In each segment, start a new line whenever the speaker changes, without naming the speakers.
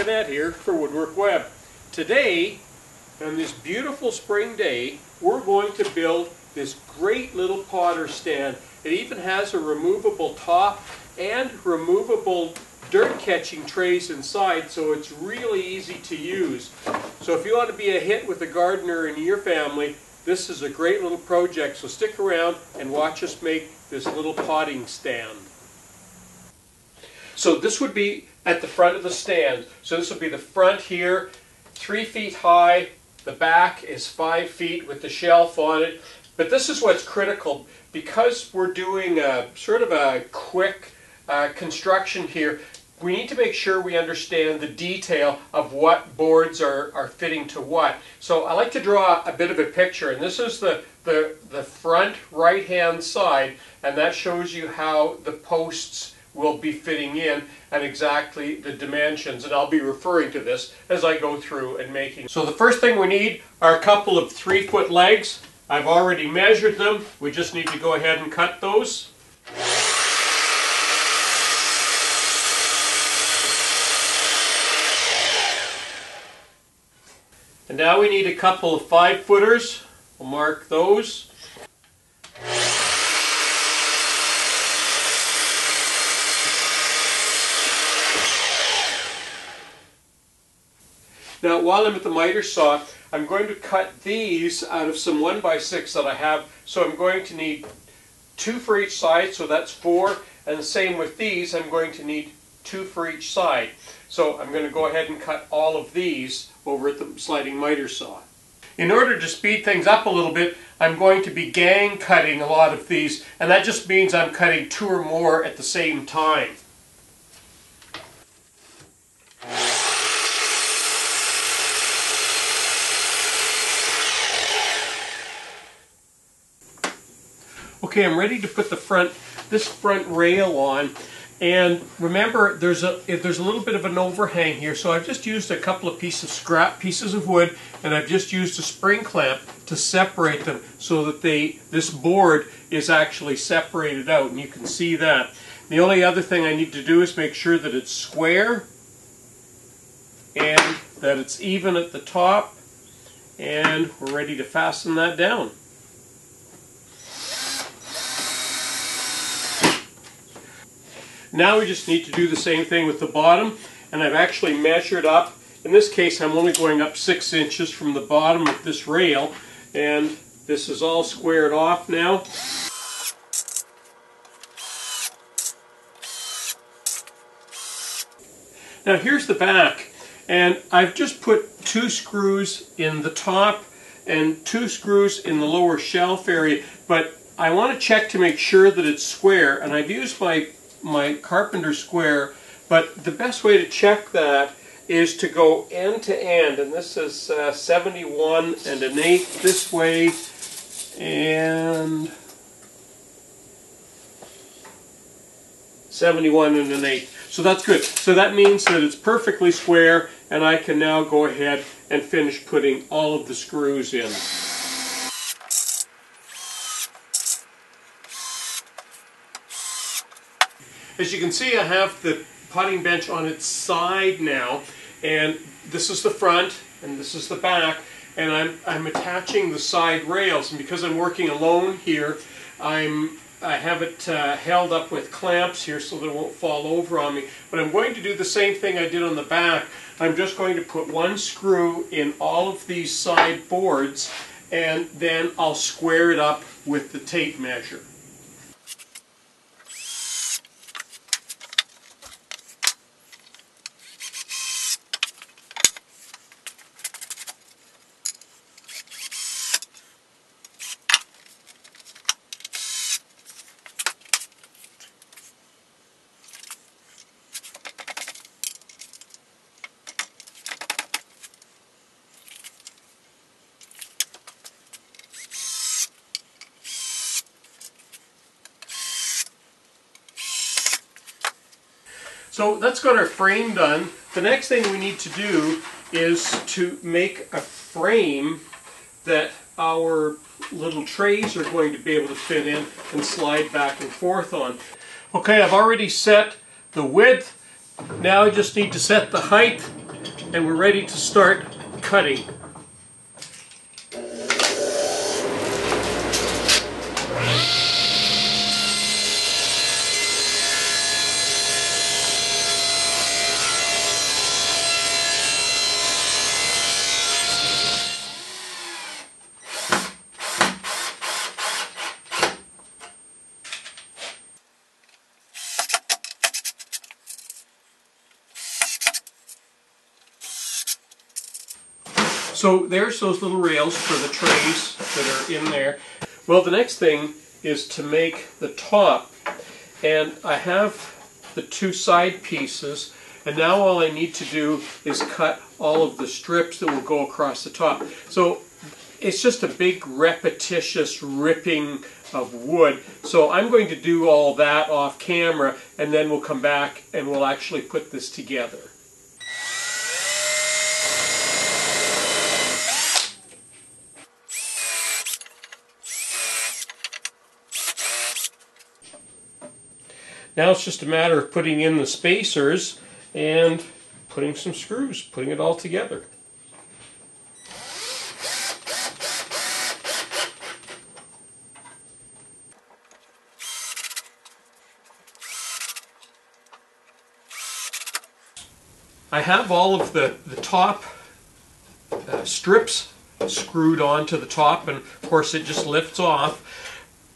Annette here for WoodWorkWeb. Today, on this beautiful spring day, we're going to build this great little potter stand. It even has a removable top and removable dirt catching trays inside, so it's really easy to use. So if you want to be a hit with a gardener in your family, this is a great little project, so stick around and watch us make this little potting stand. So this would be at the front of the stand. So this would be the front here, 3 feet high. The back is 5 feet with the shelf on it. But this is what's critical. Because we're doing a sort of a quick construction here, we need to make sure we understand the detail of what boards are fitting to what. So I like to draw a bit of a picture, and this is the front right-hand side, and that shows you how the posts will be fitting in and exactly the dimensions, and I'll be referring to this as I go through and making. So the first thing we need are a couple of 3-foot legs. I've already measured them. We just need to go ahead and cut those. And now we need a couple of 5-footers. We'll mark those. Now, while I'm at the miter saw, I'm going to cut these out of some 1x6 that I have. So I'm going to need 2 for each side, so that's 4. And the same with these, I'm going to need 2 for each side. So I'm going to go ahead and cut all of these over at the sliding miter saw. In order to speed things up a little bit, I'm going to be gang cutting a lot of these, and that just means I'm cutting 2 or more at the same time. Okay, I'm ready to put this front rail on, and remember there's a little bit of an overhang here, so I've just used a couple of scrap pieces of wood, and I've just used a spring clamp to separate them so that this board is actually separated out, and you can see that. The only other thing I need to do is make sure that it's square and that it's even at the top, and we're ready to fasten that down. Now we just need to do the same thing with the bottom, and I've actually measured up. In this case, I'm only going up 6 inches from the bottom of this rail, and this is all squared off now. Now here's the back, and I've just put 2 screws in the top and 2 screws in the lower shelf area, but I want to check to make sure that it's square, and I've used my carpenter square, but the best way to check that is to go end to end, and this is 71 1/8 this way, and 71 1/8. So that's good. So that means that it's perfectly square, and I can now go ahead and finish putting all of the screws in. As you can see, I have the potting bench on its side now, and this is the front and this is the back, and I'm attaching the side rails, and because I'm working alone here, I have it held up with clamps here so that it won't fall over on me. But I'm going to do the same thing I did on the back. I'm just going to put 1 screw in all of these side boards, and then I'll square it up with the tape measure. So that's got our frame done. The next thing we need to do is to make a frame that our little trays are going to be able to fit in and slide back and forth on. Okay, I've already set the width. Now I just need to set the height. and we're ready to start cutting. So there's those little rails for the trays that are in there. Well, the next thing is to make the top, and I have the two side pieces, and now all I need to do is cut all of the strips that will go across the top. So it's just a big repetitious ripping of wood. So I'm going to do all that off camera, and then we'll come back and we'll actually put this together. Now it's just a matter of putting in the spacers and putting some screws, putting it all together. I have all of the top strips screwed onto the top, and of course it just lifts off.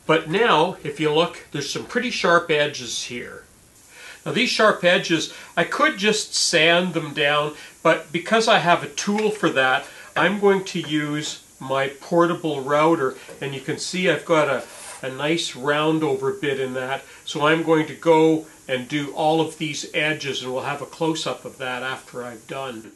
But now, if you look, there's some pretty sharp edges here. Now these sharp edges, I could just sand them down, but because I have a tool for that, I'm going to use my portable router, and you can see I've got a nice round over bit in that. So I'm going to go and do all of these edges, and we'll have a close-up of that after I've done.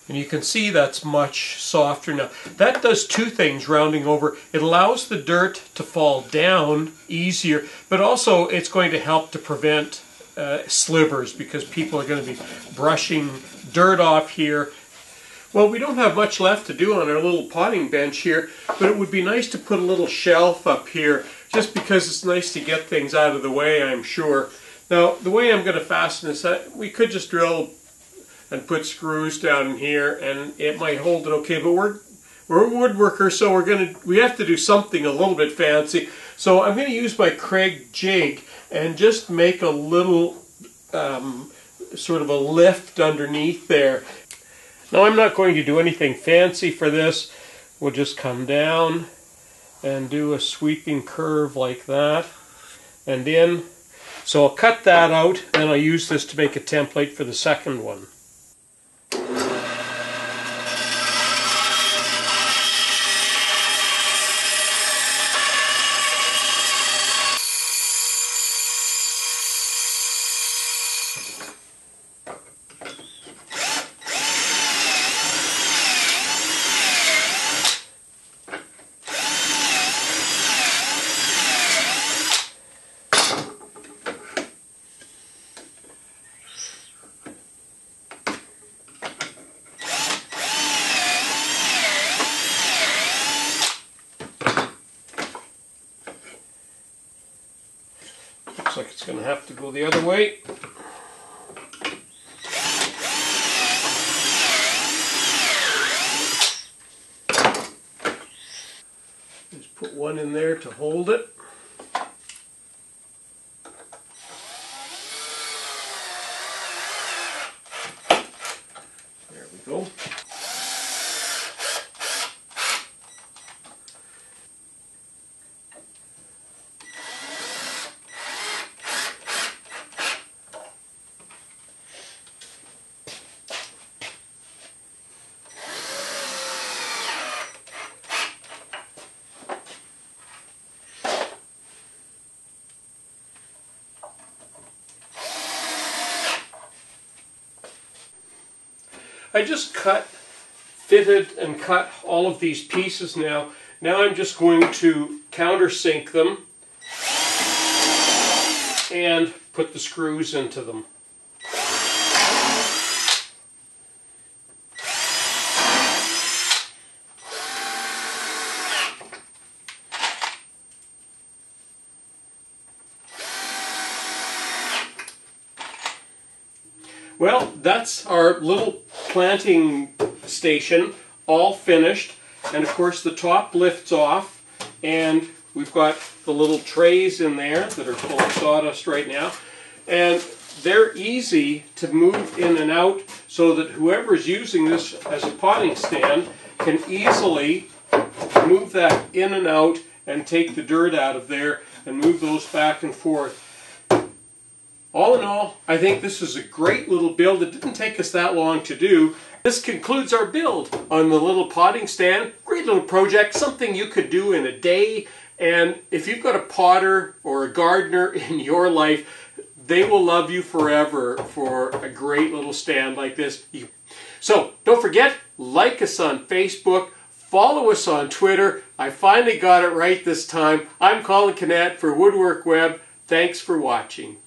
And you can see that's much softer now. That does two things, rounding over. It allows the dirt to fall down easier, but also it's going to help to prevent slivers, because people are going to be brushing dirt off here. Well, we don't have much left to do on our little potting bench here, but it would be nice to put a little shelf up here, just because it's nice to get things out of the way, I'm sure. Now, the way I'm going to fasten this, we could just drill and put screws down in here, and it might hold it okay. But we're woodworkers, so we have to do something a little bit fancy. So I'm going to use my Craig jig and just make a little sort of a lift underneath there. Now I'm not going to do anything fancy for this. We'll just come down and do a sweeping curve like that, and in. So I'll cut that out, and I'll use this to make a template for the second one. Looks like it's going to have to go the other way. Just put one in there to hold it. There we go. I just fitted and cut all of these pieces now. Now I'm just going to countersink them and put the screws into them. Well, that's our little planting station all finished, and of course the top lifts off, and we've got the little trays in there that are full of sawdust right now, and they're easy to move in and out so that whoever's using this as a potting stand can easily move that in and out and take the dirt out of there and move those back and forth. All in all, I think this is a great little build. It didn't take us that long to do. This concludes our build on the little potting stand. Great little project, something you could do in a day. And if you've got a potter or a gardener in your life, they will love you forever for a great little stand like this. So don't forget, like us on Facebook, follow us on Twitter. I finally got it right this time. I'm Colin Canet for WoodWorkWeb. Thanks for watching.